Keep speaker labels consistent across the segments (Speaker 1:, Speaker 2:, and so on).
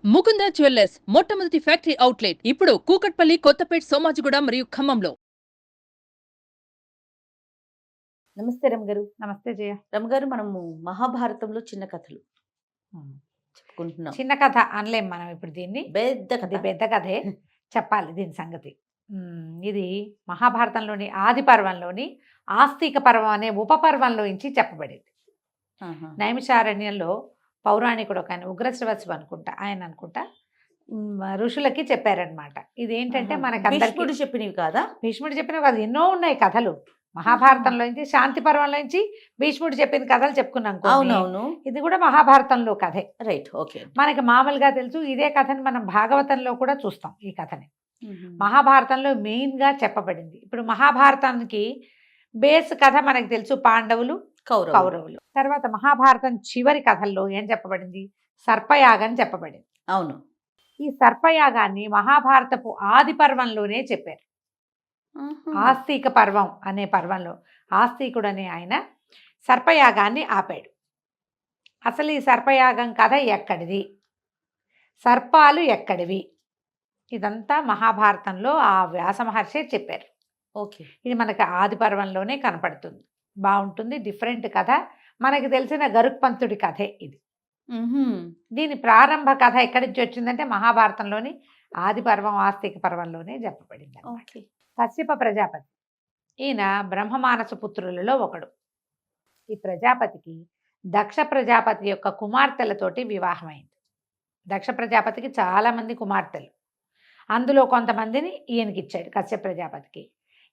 Speaker 1: Mukunda jewellers మొట్టమొదటి factory outlet ఇప్పుడు కూకట్పల్లి, కొత్తపేట్, సోమాజిగూడ మరియు ఖమ్మంలో.
Speaker 2: నమస్తే రమగారు.
Speaker 3: నమస్తే జయ.
Speaker 2: రమగారు, మనము మహాభారతంలో చిన్న కథలు చెప్పుకుంటున్నాం.
Speaker 3: చిన్న కథ అనలేం మనం ఇప్పుడు దీన్ని,
Speaker 2: పెద్ద కథ.
Speaker 3: ఇది పెద్ద కథే. చెప్పాలి దీని సంగతి. ఇది మహాభారతంలోని ఆది పర్వంలోని ఆస్తిక పర్వం అనే ఉపపర్వంలోంచి చెప్పబడింది. నైమిషారణ్యంలో పౌరాణికుడు ఒక ఆయన, ఉగ్రశ్రవసు అనుకుంటా, ఆయన అనుకుంటా ఋషులకి చెప్పారనమాట. ఇదేంటంటే మనకు
Speaker 2: చెప్పినవి కాదా?
Speaker 3: భీష్ముడు చెప్పినవి కాదు, ఎన్నో ఉన్నాయి కథలు మహాభారతంలోంచి. శాంతి పర్వంలోంచి భీష్ముడు చెప్పిన కథలు చెప్పుకున్నాం.
Speaker 2: అవునవును,
Speaker 3: ఇది కూడా మహాభారతంలో కథే.
Speaker 2: Right, okay.
Speaker 3: మనకి మామూలుగా తెలుసు, ఇదే కథని మనం భాగవతంలో కూడా చూస్తాం. ఈ కథని మహాభారతంలో మెయిన్ గా చెప్పబడింది. ఇప్పుడు మహాభారతానికి బేస్ కథ మనకు తెలుసు, పాండవులు, కౌరవులు. తర్వాత మహాభారతం చివరి కథల్లో ఏం చెప్పబడింది? సర్పయాగం చెప్పబడింది.
Speaker 2: అవును,
Speaker 3: ఈ సర్పయాగాన్ని మహాభారతపు ఆది పర్వంలోనే చెప్పారు. ఆస్తిక పర్వం అనే పర్వంలో ఆస్తికుడు అనే ఆయన సర్పయాగాన్ని ఆపాడు. అసలు ఈ సర్పయాగం కథ ఎక్కడిది, సర్పాలు ఎక్కడివి, ఇదంతా మహాభారతంలో ఆ వ్యాస మహర్షి చెప్పారు.
Speaker 2: ఓకే.
Speaker 3: ఇది మనకి ఆది పర్వంలోనే కనపడుతుంది. బాగుంటుంది, డిఫరెంట్ కథ. మనకి తెలిసిన గరుత్మంతుడి కథే ఇది. దీని ప్రారంభ కథ ఎక్కడి నుంచి వచ్చిందంటే మహాభారతంలోని ఆది పర్వం ఆస్తిక పర్వంలోనే చెప్పబడింది. కశ్యప ప్రజాపతి, ఈయన బ్రహ్మమానస పుత్రులలో ఒకడు. ఈ ప్రజాపతికి దక్ష ప్రజాపతి యొక్క కుమార్తెలతోటి వివాహమైంది. దక్ష ప్రజాపతికి చాలామంది కుమార్తెలు, అందులో కొంతమందిని ఈయనకి ఇచ్చాడు కశ్యప ప్రజాపతికి.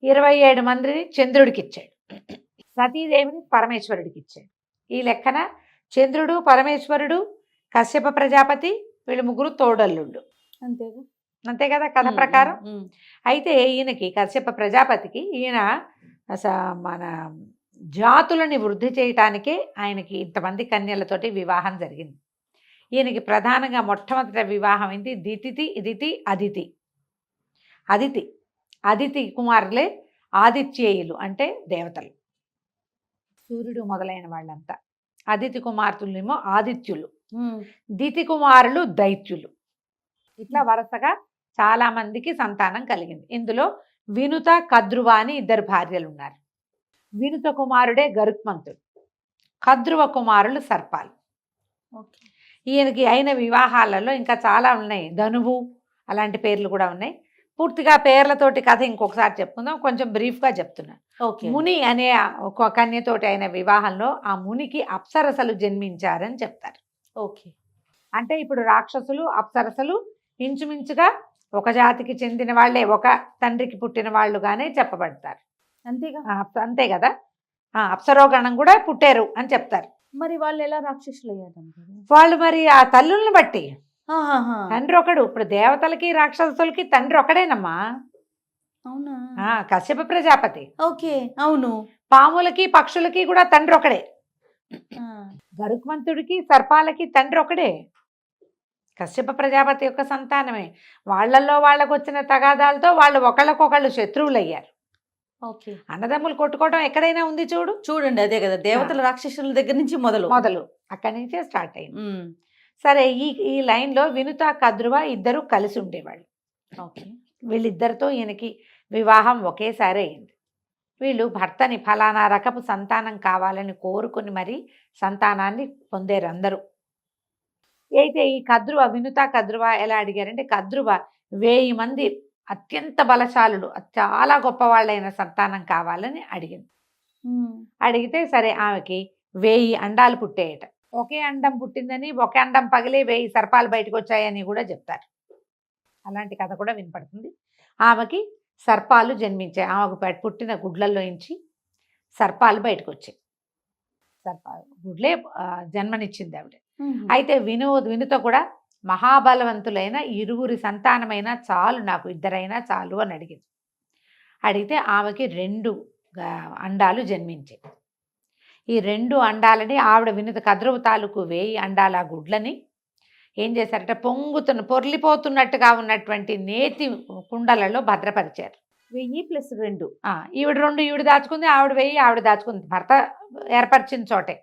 Speaker 3: 27 మందిని చంద్రుడికి ఇచ్చాడు. సతీదేవిని పరమేశ్వరుడికి ఇచ్చాడు. ఈ లెక్కన చంద్రుడు, పరమేశ్వరుడు, కశ్యప ప్రజాపతి, వీళ్ళు ముగ్గురు తోడల్లుళ్ళు. అంతే కదా కథ ప్రకారం. అయితే ఈయనకి కశ్యప ప్రజాపతికి ఈయన మన జాతులని వృద్ధి చేయటానికే ఆయనకి ఇంతమంది కన్యలతోటి వివాహం జరిగింది. ఈయనకి ప్రధానంగా మొట్టమొదటి వివాహం అయింది దితి, అదితి కుమారులే ఆదిత్యేయులు, అంటే దేవతలు, సూర్యుడు మొదలైన వాళ్ళంతా. అదితి కుమార్తెలేమో ఆదిత్యులు, దితి కుమారులు దైత్యులు. ఇట్లా వరుసగా చాలా మందికి సంతానం కలిగింది. ఇందులో వినుత, కద్రువ అని 2 భార్యలు ఉన్నారు. వినుత కుమారుడే గరుత్మంతుడు, కద్రువ కుమారులు సర్పాలు. ఈయనకి అయిన వివాహాలలో ఇంకా చాలా ఉన్నాయి. ధనువు అలాంటి పేర్లు కూడా ఉన్నాయి. పూర్తిగా పేర్లతోటి కథ ఇంకొకసారి చెప్పుకుందాం, కొంచెం బ్రీఫ్గా చెప్తున్నాను. ముని అనే ఒక కన్యతోటి అయిన వివాహంలో ఆ మునికి అప్సరసలు జన్మించారని చెప్తారు.
Speaker 2: ఓకే.
Speaker 3: అంటే ఇప్పుడు రాక్షసులు, అప్సరసలు ఇంచుమించుగా ఒక జాతికి చెందిన వాళ్ళే, ఒక తండ్రికి పుట్టిన వాళ్ళుగానే చెప్పబడతారు. అంతే కదా. అప్సరోగణం కూడా పుట్టారు అని చెప్తారు.
Speaker 2: మరి వాళ్ళు ఎలా రాక్షసులు అయ్యారు?
Speaker 3: వాళ్ళు మరి ఆ తల్లుల్ని బట్టి. తండ్రి ఒకడు. ఇప్పుడు దేవతలకి రాక్షసులకి తండ్రి ఒకడేనమ్మా.
Speaker 2: అవునా?
Speaker 3: కశ్యప ప్రజాపతి.
Speaker 2: ఓకే, అవును.
Speaker 3: పాములకి, పక్షులకి కూడా తండ్రి ఒకడే. గరుత్మంతుడికి, సర్పాలకి తండ్రి ఒకడే. కశ్యప ప్రజాపతి యొక్క సంతానమే. వాళ్ళల్లో వాళ్ళకు వచ్చిన తగాదాలతో వాళ్ళు ఒకళ్ళకొకళ్ళు శత్రువులు అయ్యారు.
Speaker 2: ఓకే.
Speaker 3: అన్నదమ్ములు కొట్టుకోవడం ఎక్కడైనా ఉంది
Speaker 2: చూడండి. అదే కదా, దేవతల రాక్షసుల దగ్గర నుంచి మొదలు
Speaker 3: అక్కడి నుంచే స్టార్ట్ అయింది. సరే, ఈ లైన్లో వినుత, కద్రువ ఇద్దరు కలిసి ఉండేవాళ్ళు.
Speaker 2: ఓకే.
Speaker 3: వీళ్ళిద్దరితో ఈయనకి వివాహం ఒకేసారి అయింది. వీళ్ళు భర్తని ఫలానా రకపు సంతానం కావాలని కోరుకుని మరి సంతానాన్ని పొందారు అందరూ. అయితే ఈ కద్రువ, వినుత కద్రువ ఎలా అడిగారంటే, కద్రువ 1000 మంది అత్యంత బలశాలుడు, చాలా గొప్పవాళ్ళైన సంతానం కావాలని అడిగింది. అడిగితే సరే, ఆమెకి 1000 అండాలు పుట్టాయట. ఒకే అండం పుట్టిందని, ఒకే అండం పగిలి 1000 సర్పాలు బయటకు వచ్చాయని కూడా చెప్తారు. అలాంటి కథ కూడా వినపడుతుంది. ఆమెకి సర్పాలు జన్మించాయి. ఆమెకు పుట్టిన గుడ్లల్లో నుంచి సర్పాలు బయటకు వచ్చాయి. సర్పాలు గుడ్లే జన్మనిచ్చింది ఆవిడ. అయితే వినుత కూడా మహాబలవంతులైన 2 సంతానమైన చాలు, నాకు 2 చాలు అని అడిగింది. అడిగితే ఆమెకి 2 అండాలు జన్మించాయి. ఈ 2 అండాలని ఆవిడ వినుత కద్రువ తాలూకు 1000 అండాల గుడ్లని ఏం చేశారంటే, పొర్లిపోతున్నట్టుగా ఉన్నటువంటి నేతి కుండలలో భద్రపరిచారు.
Speaker 2: 1000 + 2.
Speaker 3: ఈవిడ 2 ఈవిడ దాచుకుంది, ఆవిడ 1000 ఆవిడ దాచుకుంది, భర్త ఏర్పరిచిన చోటే.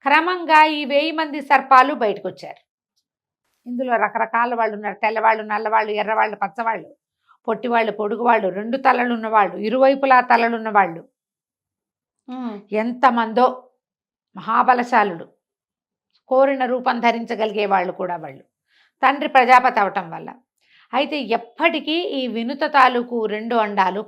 Speaker 3: క్రమంగా ఈ 1000 మంది సర్పాలు బయటకు వచ్చారు. ఇందులో రకరకాల వాళ్ళు ఉన్నారు. తెల్లవాళ్ళు, నల్లవాళ్ళు, ఎర్రవాళ్ళు, పచ్చవాళ్ళు, పొట్టివాళ్ళు, పొడుగువాళ్ళు, 2 తలలు ఉన్నవాళ్ళు, ఇరువైపులా తలలున్న వాళ్ళు, ఎంతమందో మహాబలశాలుడు, కోరిన రూపం ధరించగలిగే వాళ్ళు కూడా వాళ్ళు. తండ్రి ప్రజాపతి అవటం వల్ల. అయితే ఎప్పటికీ ఈ వినుత తాలూకు 2 అండాలు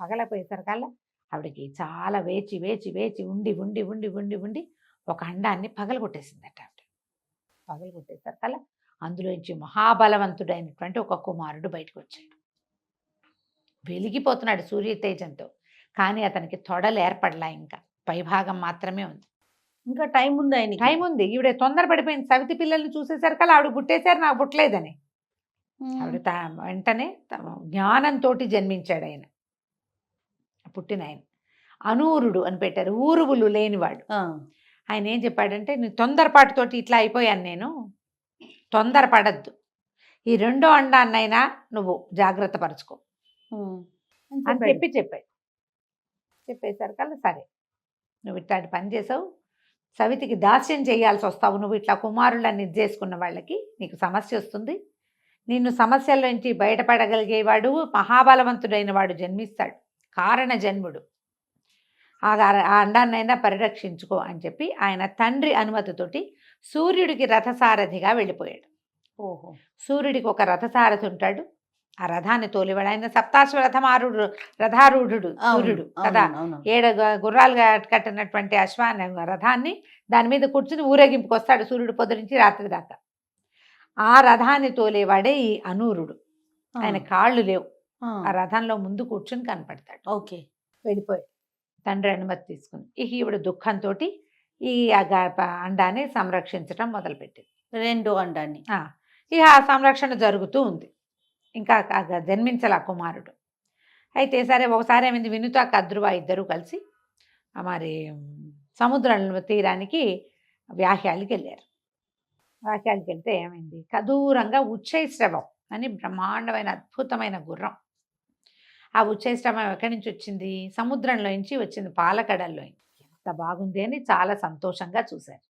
Speaker 3: పగలపోయేసరికల్లా ఆవిడకి చాలా వేచి వేచి వేచి ఉండి ఉండి ఉండి ఉండి ఉండి ఒక అండాన్ని పగలగొట్టేసిందట ఆవిడ. పగలగొట్టేసరికల్లా అందులోంచి మహాబలవంతుడైనటువంటి ఒక కుమారుడు బయటకు వచ్చాడు. వెలిగిపోతున్నాడు సూర్య తేజంతో. కానీ అతనికి తొడలు ఏర్పడలా, ఇంకా పైభాగం మాత్రమే ఉంది.
Speaker 2: ఇంకా టైం ఉంది ఆయన.
Speaker 3: టైం ఉంది. ఈవిడ తొందర పడిపోయింది. సవితి పిల్లల్ని చూసేసరికల్లా ఆవిడ పుట్టేశారు, నాకు పుట్టలేదని. ఆవిడ వెంటనే జ్ఞానంతో జన్మించాడు ఆయన. పుట్టిన ఆయన అనూరుడు అని పెట్టారు, ఊరువులు లేనివాడు. ఆయన ఏం చెప్పాడంటే, నీ తొందరపాటుతోటి ఇట్లా అయిపోయాను నేను, తొందరపడద్దు, ఈ 2వ అండాన్నైనా నువ్వు జాగ్రత్త పరచుకో అని చెప్పేసరికల్లా సరే, నువ్వు ఇట్లాంటి పని చేసావు, సవితికి దాస్యం చేయాల్సి వస్తావు, నువ్వు ఇట్లా కుమారులను చేసుకున్న వాళ్ళకి నీకు సమస్య వస్తుంది, నిన్ను సమస్యల్లోంచి బయటపడగలిగేవాడు మహాబలవంతుడైన వాడు జన్మిస్తాడు, కారణ జన్ముడు, ఆ అండాన్నైనా పరిరక్షించుకో అని చెప్పి ఆయన తండ్రి అనుమతితోటి సూర్యుడికి రథసారథిగా వెళ్ళిపోయాడు. సూర్యుడికి ఒక రథసారథి ఉంటాడు, ఆ రథాన్ని తోలివాడు. ఆయన సప్తాశ్వ రథారూఢుడు సూర్యుడు కదా. 7 గుర్రాలుగా కట్టినటువంటి అశ్వాన్ని, రథాన్ని, దాని మీద కూర్చుని ఊరేగింపుకి వస్తాడు సూర్యుడు పొద్దు నుంచి రాత్రి దాకా. ఆ రథాన్ని తోలేవాడే ఈ అనూరుడు. ఆయన కాళ్ళు లేవు, ఆ రథంలో ముందు కూర్చుని కనపడతాడు. వెళ్ళిపోయాడు తండ్రి అనుమతి తీసుకుని. ఇక ఈవిడ దుఃఖంతో ఈ అండాన్ని సంరక్షించడం మొదలుపెట్టింది,
Speaker 2: 2వ అండాన్ని.
Speaker 3: ఇక ఆ సంరక్షణ జరుగుతూ ఉంది. ఇంకా జన్మించాల కుమారుడు. అయితే సరే, ఒకసారి ఏమైంది, వినుత కద్రువ ఇద్దరు కలిసి మరి సముద్రం తీరానికి వ్యాహ్యాలకి వెళ్ళారు. వ్యాహ్యాలకి వెళ్తే ఏమైంది, దూరంగా ఉచ్చైశ్రవం అని బ్రహ్మాండమైన అద్భుతమైన గుర్రం. ఆ ఉచ్చైశ్రవం ఎక్కడి నుంచి వచ్చింది, సముద్రంలో నుంచి వచ్చింది, పాలకడల్లో. ఎంత బాగుంది అని చాలా సంతోషంగా చూశారు.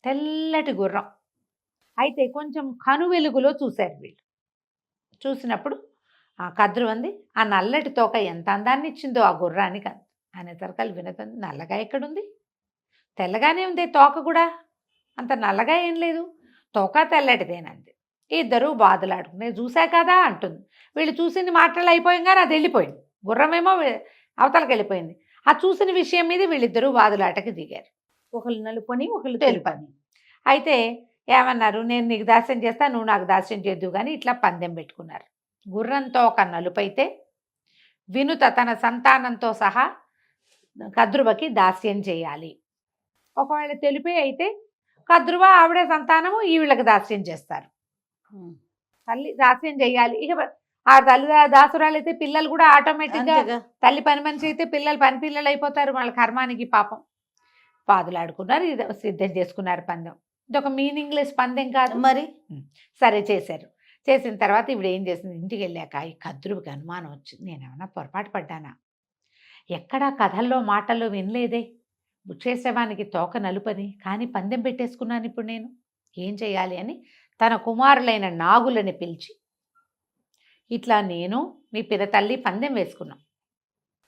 Speaker 3: తెల్లటి గుర్రం. అయితే కొంచెం కనువెలుగులో చూశారు వీళ్ళు. చూసినప్పుడు ఆ కద్రువంది, ఆ నల్లటి తోక ఎంత అందాన్ని ఇచ్చిందో ఆ గుర్రానికి అనేసరికలు వినతంది. నల్లగా ఎక్కడుంది, తెల్లగానే ఉంది తోక కూడా, అంత నల్లగా ఏం లేదు, తోక తెల్లటిదేనంది. ఇద్దరు బాధలాడుకునే, చూసా కదా అంటుంది. వీళ్ళు చూసింది మాటలు అయిపోయింగానే అది వెళ్ళిపోయింది, గుర్రమేమో అవతలకి వెళ్ళిపోయింది. ఆ చూసిన విషయం మీద వీళ్ళిద్దరూ బాధలాటకి దిగారు.
Speaker 2: ఒకళ్ళు నలుపని ఒకళ్ళు
Speaker 3: తెలుపని. అయితే ఏమన్నారు, నేను నీకు దాస్యం చేస్తా, నువ్వు నాకు దాస్యం చేద్దు కానీ ఇట్లా పందెం పెట్టుకున్నారు. గుర్రంతో ఒక నలుపైతే వినుత తన సంతానంతో సహా కద్రువకి దాస్యం చేయాలి. ఒకవేళ తెలిపే అయితే కద్రువ ఆవిడే సంతానము వీళ్ళకి దాస్యం చేస్తారు. తల్లి దాస్యం చేయాలి. ఇక ఆ తల్లి దాసురాలు అయితే పిల్లలు కూడా ఆటోమేటిక్గా, తల్లి పని మనిషి అయితే పిల్లలు పని పిల్లలు అయిపోతారు, వాళ్ళ కర్మానికి పాపం. పాదులాడుకున్నారు, ఇది సిద్ధం చేసుకున్నారు పందెం. ఇదొక మీనింగ్లెస్ పందెం కాదు
Speaker 2: మరి.
Speaker 3: సరే చేశారు. చేసిన తర్వాత ఇప్పుడు ఏం చేసింది, ఇంటికి వెళ్ళాక ఈ కద్రువుకి అనుమానం వచ్చింది, నేనేమన్నా పొరపాటు పడ్డానా, ఎక్కడా కథల్లో మాటల్లో వినలేదే, ఉచ్చేసవానికి తోక నలుపని, కానీ పందెం పెట్టేసుకున్నాను, ఇప్పుడు నేను ఏం చేయాలి అని తన కుమారులైన నాగులని పిలిచి, ఇట్లా నేను మీ పిరతల్లి పందెం వేసుకున్నాం,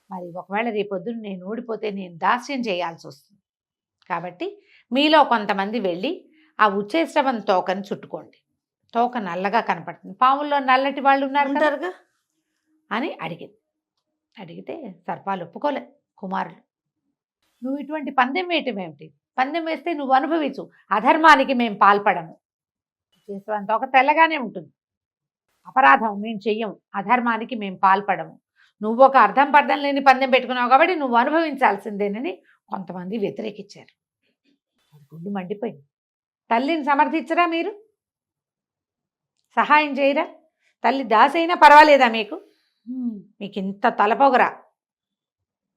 Speaker 3: మరి ఒకవేళ రేపొద్దున నేను ఓడిపోతే నేను దాస్యం చేయాల్సి వస్తుంది, కాబట్టి మీలో కొంతమంది వెళ్ళి ఆ ఉచ్చేశ్రవం తోకని చుట్టుకోండి, తోక నల్లగా కనపడుతుంది, పాముల్లో నల్లటి వాళ్ళు ఉన్నారుగా అని అడిగింది. అడిగితే సర్పాలు ఒప్పుకోలే కుమారులు. నువ్వు ఇటువంటి పందెం వేయటం ఏమిటి, పందెం వేస్తే నువ్వు అనుభవించు, అధర్మానికి మేము పాల్పడము, ఉచ్చేశ్రవం తోక తెల్లగానే ఉంటుంది, అపరాధం మేము చెయ్యము, అధర్మానికి మేము పాల్పడము, నువ్వు ఒక అర్థం పర్థం లేని పందెం పెట్టుకున్నావు కాబట్టి నువ్వు అనుభవించాల్సిందేనని కొంతమంది వ్యతిరేకించారు. గుండు మండిపోయింది. తల్లిని సమర్థించరా మీరు, సహాయం చేయరా, తల్లి దాసైనా పర్వాలేదా మీకు, మీకు ఇంత తలపొగరా,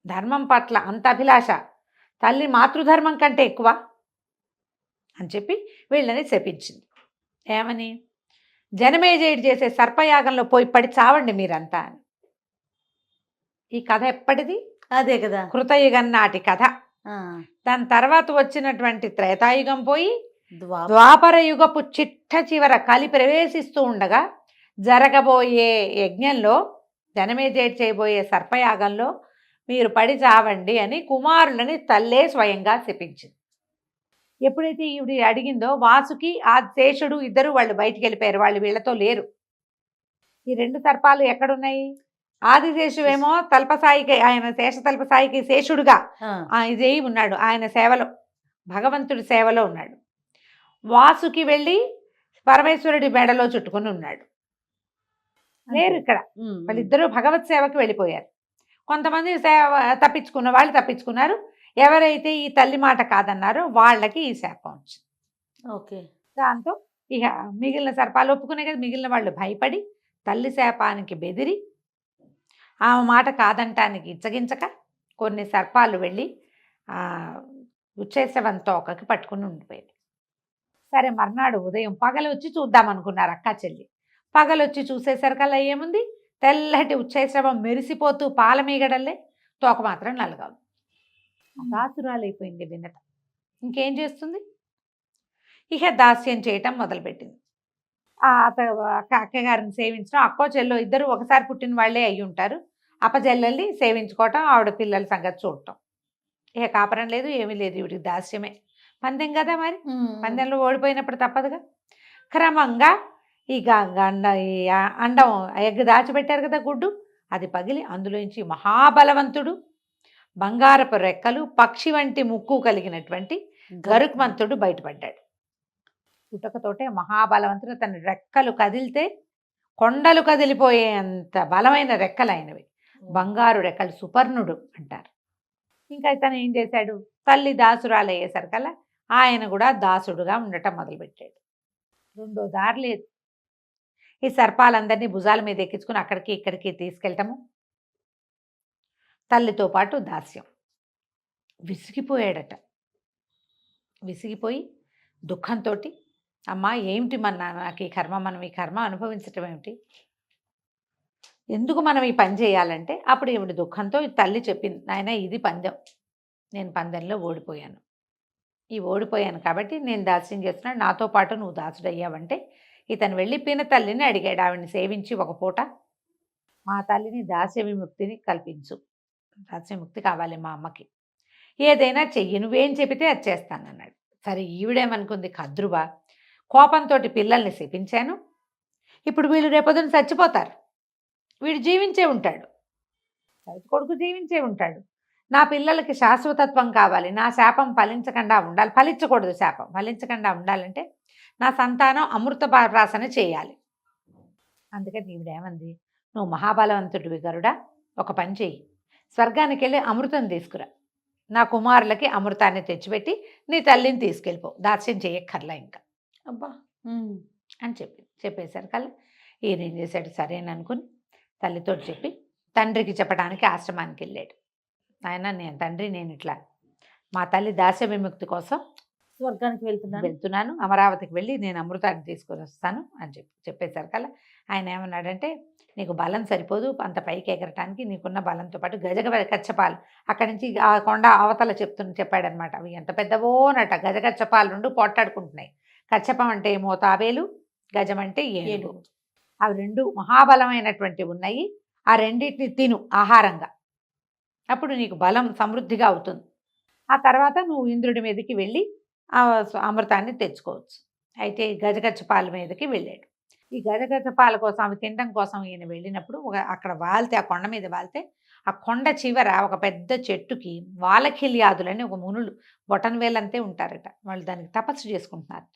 Speaker 3: ధర్మం పట్ల అంత అభిలాష, తల్లి మాతృధర్మం కంటే ఎక్కువ అని చెప్పి వీళ్ళని శపించింది. ఏమని, జనమేజయుడు చేసే సర్పయాగంలో పోయి పడి చావండి మీరంతా అని. ఈ కథ ఎప్పటిది,
Speaker 2: అదే కదా,
Speaker 3: కృతయుగం నాటి కథ. దాని తర్వాత వచ్చినటువంటి త్రేతాయుగం పోయి ద్వాపర యుగపు చిట్ట చివర కలి ప్రవేశిస్తూ ఉండగా జరగబోయే యజ్ఞంలో జనమేజయుడు చేయబోయే సర్పయాగంలో మీరు పడి చావండి అని కుమారులని తల్లే స్వయంగా శపించింది. ఎప్పుడైతే ఈవిడ అడిగిందో వాసుకి ఆ శేషుడు ఇద్దరు వాళ్ళు బయటికి వెళ్ళిపోయారు, వాళ్ళు వీళ్ళతో లేరు. ఈ 2 సర్పాలు ఎక్కడున్నాయి? ఆదిశేషువేమో తల్పసాయికి, ఆయన శేష తల్పసాయికి శేషుడుగా ఇదే ఉన్నాడు, ఆయన సేవలో, భగవంతుడి సేవలో ఉన్నాడు. వాసుకి వెళ్ళి పరమేశ్వరుడి మెడలో చుట్టుకుని ఉన్నాడు. లేరు ఇక్కడ, వాళ్ళిద్దరూ భగవత్ సేవకి వెళ్ళిపోయారు. కొంతమంది సేవ తప్పించుకున్న వాళ్ళు తప్పించుకున్నారు. ఎవరైతే ఈ తల్లి మాట కాదన్నారో వాళ్ళకి ఈ శాపం వచ్చింది.
Speaker 2: ఓకే.
Speaker 3: దాంతో ఇక మిగిలిన సర్పాలు ఒప్పుకునే కదా, మిగిలిన వాళ్ళు భయపడి తల్లి శాపానికి బెదిరి ఆమె మాట కాదంటానికి ఇచ్చగించక కొన్ని సర్పాలు వెళ్ళి ఉచ్చేసవం తోకకి పట్టుకుని ఉండిపోయింది. సరే, మర్నాడు ఉదయం పగలొచ్చి చూద్దామనుకున్నారు అక్క చెల్లి. పగలొచ్చి చూసేసరికల్లా ఏముంది, తెల్లటి ఉచ్చేసవం మెరిసిపోతూ పాలమీగడల్లే, తోక మాత్రం నలగాదు. దాసురాలైపోయింది వినత. ఇంకేం చేస్తుంది? ఇక దాస్యం చేయటం మొదలుపెట్టింది. అక్కగారిని సేవించడం, అక్కో చెల్లో ఇద్దరు ఒకసారి పుట్టిన వాళ్ళే అయి ఉంటారు. అప్పచెల్లెల్ని సేవించుకోవటం, ఆవిడ పిల్లల సంగతి చూడటం. ఇక కాపరం లేదు, ఏమీ లేదు, ఇవిడికి దాస్యమే. పందెం కదా మరి, పందెంలో ఓడిపోయినప్పుడు తప్పదుగా. క్రమంగా ఈ అండం ఎగ్ దాచిపెట్టారు కదా గుడ్డు, అది పగిలి అందులోంచి మహాబలవంతుడు, బంగారపు రెక్కలు, పక్షి వంటి ముక్కు కలిగినటువంటి గరుత్మంతుడు బయటపడ్డాడు. పుటకతోటే మహాబలవంతుడు, తన రెక్కలు కదిలితే కొండలు కదిలిపోయేంత బలమైన రెక్కలు అయినవి, బంగారు రెక్కలు, సుపర్ణుడు అంటారు. ఇంకా తను ఏం చేశాడు, తల్లి దాసురాలు అయ్యేసరికల్లా ఆయన కూడా దాసుడుగా ఉండటం మొదలుపెట్టాడు. రెండో దారి లేదు. ఈ సర్పాలందరినీ భుజాల మీద ఎక్కించుకుని అక్కడికి ఇక్కడికి తీసుకెళ్ళటము, తల్లితో పాటు దాస్యం. విసిగిపోయాడట. విసిగిపోయి దుఃఖంతో, అమ్మా ఏమిటి నాకు ఈ కర్మ, మనం ఈ కర్మ అనుభవించటం ఏమిటి, ఎందుకు మనం ఈ పని చేయాలంటే, అప్పుడు ఈవిడ దుఃఖంతో తల్లి చెప్పింది, నాయన ఇది పందెం, నేను పందెంలో ఓడిపోయాను, ఈ ఓడిపోయాను కాబట్టి నేను దాస్యం చేస్తున్నాను, నాతో పాటు నువ్వు దాసుడయ్యావంటే ఇతను వెళ్ళి పిన తల్లిని అడిగాడు, ఆవిడని సేవించి ఒక పూట మా తల్లిని దాస్య విముక్తిని కల్పించు, దాస్య విముక్తి కావాలి మా అమ్మకి, ఏదైనా చెయ్యి, నువ్వేం చెబితే అది చేస్తానన్నాడు. సరే, ఈవిడేమనుకుంది, కద్రుబా, కోపంతో పిల్లల్ని శపించాను, ఇప్పుడు వీళ్ళు రేపొద్దున చచ్చిపోతారు, వీడు జీవించే ఉంటాడు, కొడుకు జీవించే ఉంటాడు, నా పిల్లలకి శాశ్వతత్వం కావాలి, నా శాపం ఫలించకుండా ఉండాలి, ఫలించకూడదు, శాపం ఫలించకుండా ఉండాలంటే నా సంతానం అమృత ప్రాసన చేయాలి. అందుకని ఈవిడేమంది, నువ్వు మహాబలవంతుడివి గరుడా, ఒక పని చెయ్యి, స్వర్గానికి వెళ్ళి అమృతం తీసుకురా, నా కుమారులకి అమృతాన్ని తెచ్చిపెట్టి నీ తల్లిని తీసుకెళ్ళిపో, దాస్యం చేయక్కర్లా ఇంకా, అబ్బా అని చెప్పేసరికల్లా ఈయన ఏం చేశాడు, సరేననుకుని తల్లితో చెప్పి తండ్రికి చెప్పడానికి ఆశ్రమానికి వెళ్ళాడు. ఆయన, నేను ఇట్లా మా తల్లి దాస్య విముక్తి కోసం
Speaker 2: స్వర్గానికి వెళ్తున్నాను,
Speaker 3: అమరావతికి వెళ్ళి నేను అమృతాన్ని తీసుకొని వస్తాను అని చెప్పేసరికల్లా ఆయన ఏమన్నాడంటే, నీకు బలం సరిపోదు అంత పైకి ఎగరటానికి, నీకున్న బలంతో పాటు గజకచ్చపాలు అక్కడి నుంచి ఆ కొండ అవతల చెప్పాడనమాట. అవి ఎంత పెద్దవోనట, గజకచ్చపాలు 2 పోట్లాడుకుంటున్నాయి. కచ్చపం అంటే ఏమో తాబేలు, గజం అంటే ఏనుగు. అవి 2 మహాబలమైనటువంటివి ఉన్నాయి. ఆ రెండింటిని తిను ఆహారంగా, అప్పుడు నీకు బలం సమృద్ధిగా అవుతుంది. ఆ తర్వాత నువ్వు ఇంద్రుడి మీదకి వెళ్ళి ఆ అమృతాన్ని తెచ్చుకోవచ్చు. అయితే గజగచ్చపాల మీదకి వెళ్ళాడు. ఈ గజగచ్చపాల కోసం, అవి తినడం కోసం ఈయన వెళ్ళినప్పుడు అక్కడ వాలితే, ఆ కొండ మీద వాలితే, ఆ కొండ చివర ఒక పెద్ద చెట్టుకి వాలఖిల్యాదులని ఒక మునులు బొటన్ వేలంతే ఉంటారట, వాళ్ళు దానికి తపస్సు చేసుకుంటున్నారు.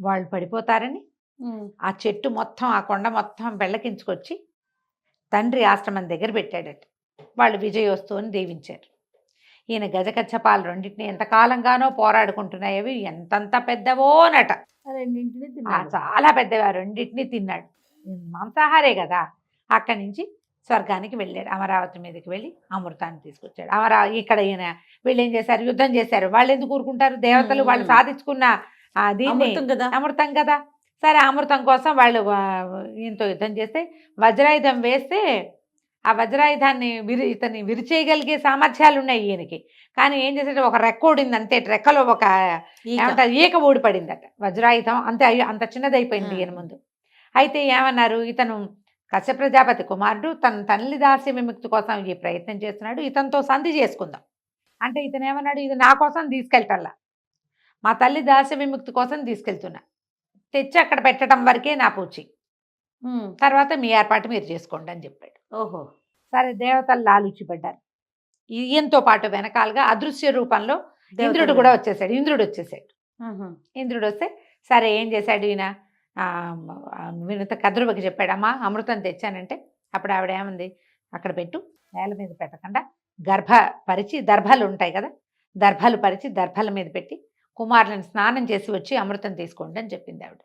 Speaker 3: వాళ్ళు పడిపోతారని ఆ చెట్టు మొత్తం, ఆ కొండ మొత్తం బెళ్ళకించుకొచ్చి తండ్రి ఆశ్రమం దగ్గర పెట్టాడట. వాళ్ళు విజయోస్తు అని దీవించారు. ఈయన గజకచ్చపాలు 2 ఎంతకాలంగానో పోరాడుకుంటున్నాయి. అవి ఎంతంత పెద్దవోనట, చాలా పెద్దవి. ఆ 2 తిన్నాడు. మాంసాహారే కదా. అక్కడి నుంచి స్వర్గానికి వెళ్ళాడు. అమరావతి మీదకి వెళ్ళి అమృతాన్ని తీసుకొచ్చాడు. ఇక్కడ ఈయన వీళ్ళు ఏం చేశారు, యుద్ధం చేశారు. వాళ్ళు ఎందుకు ఊరుకుంటారు, దేవతలు వాళ్ళు సాధించుకున్న దీన్ని అమృతం కదా. సరే, అమృతం కోసం వాళ్ళు ఈయనతో యుద్ధం చేస్తే, వజ్రాయుధం వేస్తే ఆ వజ్రాయుధాన్ని ఇతన్ని విరిచేయగలిగే సామర్థ్యాలు ఉన్నాయి ఈయనకి. కానీ ఏం చేశాడు, ఒక రెక్క ఊడింది అంతే, రెక్కలో ఒక ఏమంటారు ఈక ఊడిపడిందట వజ్రాయుధం, అంతే అంత చిన్నదైపోయింది ఈయన ముందు. అయితే ఏమన్నారు, ఇతను కశ్యప ప్రజాపతి కుమారుడు తన తల్లి దాస్య విముక్తి కోసం ఈ ప్రయత్నం చేస్తున్నాడు, ఇతనితో సంధి చేసుకుందాం అంటే ఇతను ఏమన్నాడు, ఇది నా కోసం తీసుకెళ్ళటల్లా, మా తల్లి దాస్య విముక్తి కోసం తీసుకెళ్తున్నా, తెచ్చి అక్కడ పెట్టడం వరకే నా పూచి, తర్వాత మీ ఏర్పాటు మీరు చేసుకోండి అని చెప్పాడు.
Speaker 2: ఓహో.
Speaker 3: సరే దేవతలు లాలుచిపడ్డారు. ఈయనతో పాటు వెనకాలగా అదృశ్య రూపంలో ఇంద్రుడు కూడా వచ్చేసాడు. ఇంద్రుడు వస్తే సరే ఏం చేశాడు ఈయన, వినుత కద్రువకి చెప్పాడు, అమ్మా అమృతం తెచ్చానంటే అప్పుడు ఆవిడ ఏమంది, అక్కడ పెట్టు, నేల మీద పెట్టకుండా గర్భపరిచి దర్భలు ఉంటాయి కదా, దర్భలు పరిచి దర్భల మీద పెట్టి కుమారులను స్నానం చేసి వచ్చి అమృతం తీసుకోండి అని చెప్పింది ఆవిడ.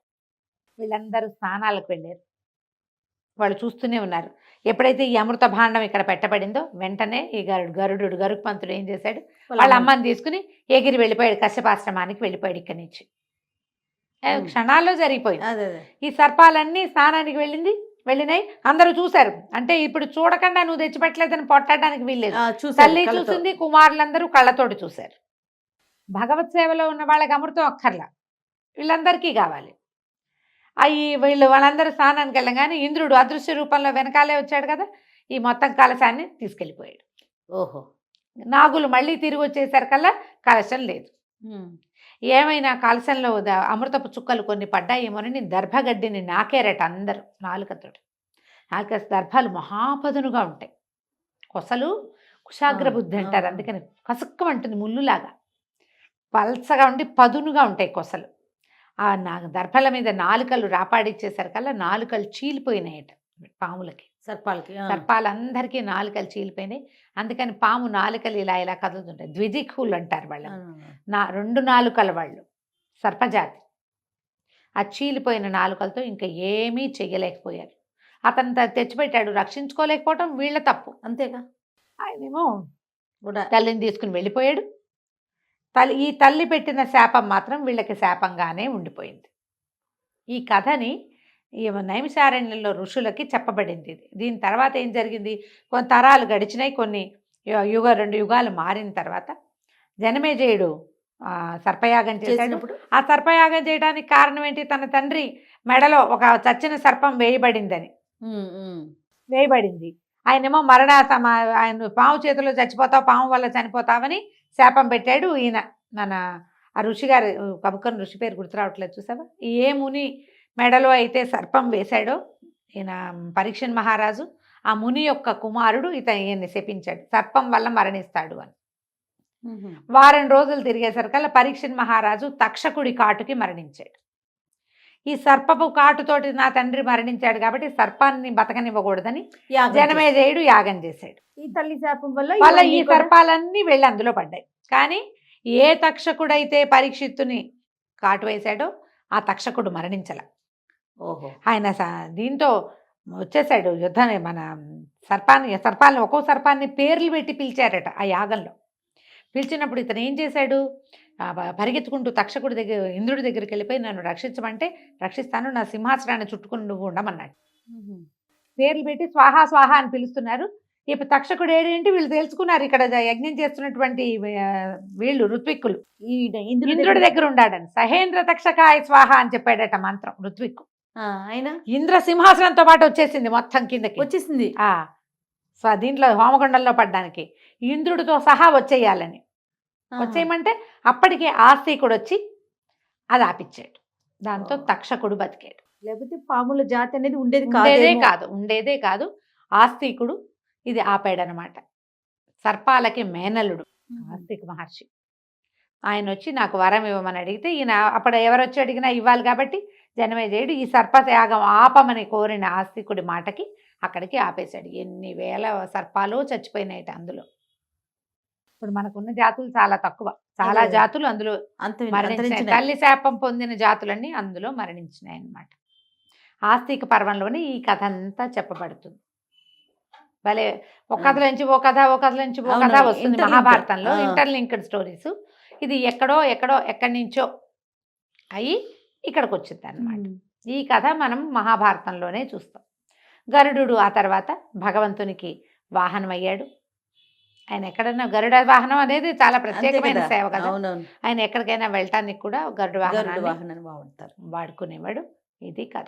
Speaker 3: వీళ్ళందరూ స్నానాలకు వెళ్ళారు. వాళ్ళు చూస్తూనే ఉన్నారు. ఎప్పుడైతే ఈ అమృత భాండం ఇక్కడ పెట్టబడిందో వెంటనే ఈ గరుత్మంతుడు ఏం చేశాడు, వాళ్ళ అమ్మని తీసుకుని ఎగిరి వెళ్ళిపోయాడు, కశ్యపాశ్రమానికి వెళ్ళిపోయాడు. ఇక్కడి నుంచి క్షణాల్లో జరిగిపోయింది. ఈ సర్పాలన్నీ స్నానానికి వెళ్ళినాయి, అందరూ చూశారు. అంటే ఇప్పుడు చూడకుండా నువ్వు తెచ్చిపెట్టలేదని పొట్టడానికి వీల్లేదు. తల్లి చూసింది, కుమారులందరూ కళ్ళతోటి చూశారు. భగవత్ సేవలో ఉన్న వాళ్ళకి అమృతం అక్కర్లా, వీళ్ళందరికీ కావాలి. వాళ్ళందరూ స్నానానికి వెళ్ళగానే ఇంద్రుడు అదృశ్య రూపంలో వెనకాలే వచ్చాడు కదా, ఈ మొత్తం కలశాన్ని తీసుకెళ్ళిపోయాడు.
Speaker 2: ఓహో.
Speaker 3: నాగులు మళ్ళీ తిరిగి వచ్చేసరికల్లా కలశం లేదు. ఏమైనా కలశంలో అమృతపు చుక్కలు కొన్ని పడ్డాయేమోనని దర్భగడ్డిని నాకేరట అందరూ నాలుకతోటి. దర్భాలు మహాపదునుగా ఉంటాయి, కొసలు కుశాగ్ర బుద్ధి అంటారు, అందుకని కసుక్కమంటుంది ముళ్ళులాగా, పల్సగా ఉండి పదునుగా ఉంటాయి కొసలు. ఆ దర్భల మీద నాలుకలు రాపాడిచ్చేసరికల్లా నాలుకలు చీలిపోయినాయట పాములకి, సర్పాలందరికీ నాలుకలు చీలిపోయినాయి. అందుకని పాము నాలుకలు ఇలా ఇలా కదులుతుంటాయి. ద్విజిఖులు అంటారు వాళ్ళు, రెండు నాలుకల వాళ్ళు, సర్పజాతి. ఆ చీలిపోయిన నాలుకలతో ఇంకా ఏమీ చెయ్యలేకపోయారు. అతను తెచ్చిపెట్టాడు, రక్షించుకోలేకపోవటం వీళ్ళ తప్పు, అంతేగా. ఆయనేమో తల్లిని తీసుకుని వెళ్ళిపోయాడు. ఈ తల్లి పెట్టిన శాపం మాత్రం వీళ్ళకి శాపంగానే ఉండిపోయింది. ఈ కథని ఈ నైమిషారణ్యంలో ఋషులకి చెప్పబడింది. దీని తర్వాత ఏం జరిగింది, కొన్ని తరాలు గడిచినాయి, కొన్ని 2 యుగాలు మారిన తర్వాత జనమేజయుడు సర్పయాగం చేశాడు. ఆ సర్పయాగం చేయడానికి కారణం ఏంటి, తన తండ్రి మెడలో ఒక చచ్చిన సర్పం వేయబడింది. ఆయనేమో ఆయన పాము చేతిలో చచ్చిపోతావు, పాము వల్ల చనిపోతావని శాపం పెట్టాడు. ఈయన మన ఆ ఋషి గారు, కబుకన్ ఋషి పేరు గుర్తు రావట్లేదు చూసావా, ఏ ముని మెడలో అయితే సర్పం వేశాడో ఈయన పరీక్షన్ మహారాజు, ఆ ముని యొక్క కుమారుడు ఈయన్ని శపించాడు, సర్పం వల్ల మరణిస్తాడు అని. వారం రోజులు తిరిగేసరికల్లా పరీక్షన్ మహారాజు తక్షకుడి కాటుకి మరణించాడు. ఈ సర్పపు కాటుతోటి నా తండ్రి మరణించాడు కాబట్టి సర్పాన్ని బతకనివ్వకూడదని జనమేజయుడు యాగం చేశాడు.
Speaker 2: ఈ తల్లి శాపం వల్ల
Speaker 3: ఈ సర్పాలన్నీ వెళ్ళి అందులో పడ్డాయి. కానీ ఏ తక్షకుడైతే పరీక్షిత్తుని కాటు వేశాడో ఆ తక్షకుడు మరణించల.
Speaker 2: ఓహో.
Speaker 3: ఆయన దీంతో వచ్చేసాడు యుద్ధాన్ని, మన సర్పాన్ని ఒక్కో సర్పాన్ని పేర్లు పెట్టి పిలిచారట ఆ యాగంలో. పిలిచినప్పుడు ఇతను ఏం చేశాడు, పరిగెత్తుకుంటూ తక్షకుడి దగ్గర ఇంద్రుడి దగ్గరికి వెళ్ళిపోయి నన్ను రక్షించమంటే రక్షిస్తాను, నా సింహాసనాన్ని చుట్టుకుని నువ్వు ఉండమన్నాడు. పేర్లు పెట్టి స్వాహా స్వాహా అని పిలుస్తున్నారు. ఇప్పుడు తక్షకుడు ఏంటి వీళ్ళు తెలుసుకున్నారు, ఇక్కడ యజ్ఞం చేస్తున్నటువంటి వీళ్ళు ఋత్విక్కులు ఇంద్రుడి దగ్గర ఉండాడని. సహేంద్ర తక్షకాయ స్వాహ అని చెప్పాడట మంత్రం ఋత్విక్కు.
Speaker 2: ఆయన
Speaker 3: ఇంద్ర సింహాసనంతో పాటు వచ్చేసింది, మొత్తం కిందకి
Speaker 2: వచ్చేసింది.
Speaker 3: దీంట్లో హోమగుండంలో పడ్డానికి ఇంద్రుడితో సహా వచ్చేయాలని. వచ్చేయమంటే అప్పటికే ఆస్తికుడు వచ్చి అది ఆపిచ్చాడు. దాంతో తక్షకుడు బతికాడు.
Speaker 2: లేకపోతే పాముల జాతి అనేది
Speaker 3: ఉండేదే కాదు. ఆస్తికుడు ఇది ఆపాడనమాట. సర్పాలకి మేనలుడు ఆస్తిక మహర్షి. ఆయన వచ్చి నాకు వరం ఇవ్వమని అడిగితే ఈయన అప్పుడు ఎవరొచ్చి అడిగినా ఇవ్వాలి కాబట్టి జనమేజయుడు ఈ సర్పయాగం ఆపమని కోరిన ఆస్తికుడి మాటకి అక్కడికి ఆపేశాడు. ఎన్ని వేల సర్పాలు చచ్చిపోయినాయట అందులో. ఇప్పుడు మనకున్న జాతులు చాలా తక్కువ, చాలా జాతులు అందులో మరణించినాయి. తల్లి శాపం పొందిన జాతులన్నీ అందులో మరణించినాయి అన్నమాట. ఆస్తిక పర్వంలోనే ఈ కథ అంతా చెప్పబడుతుంది. భలే ఒక కథల నుంచి ఓ కథ, ఓ కథల నుంచి ఓ కథ వస్తుంది మహాభారతంలో, ఇంటర్లింక్డ్ స్టోరీస్. ఇది ఎక్కడి నుంచో అయ్యి ఇక్కడికి వచ్చింది అన్నమాట. ఈ కథ మనం మహాభారతంలోనే చూస్తాం. గరుడు ఆ తర్వాత భగవంతునికి వాహనం అయ్యాడు. ఆయన ఎక్కడైనా గరుడ వాహనం అనేది చాలా
Speaker 2: అంతే
Speaker 3: ప్రత్యేకమైన
Speaker 2: కదా.
Speaker 3: సేవ కదా.
Speaker 2: అవునవును.
Speaker 3: ఆయన ఎక్కడికైనా వెళ్ళటానికి కూడా గరుడ
Speaker 2: గరుడ
Speaker 3: వాహనాన్ని
Speaker 2: వాహనాన్ని వాడతారు.
Speaker 3: వాడుకునేవాడు. ఇది కథ.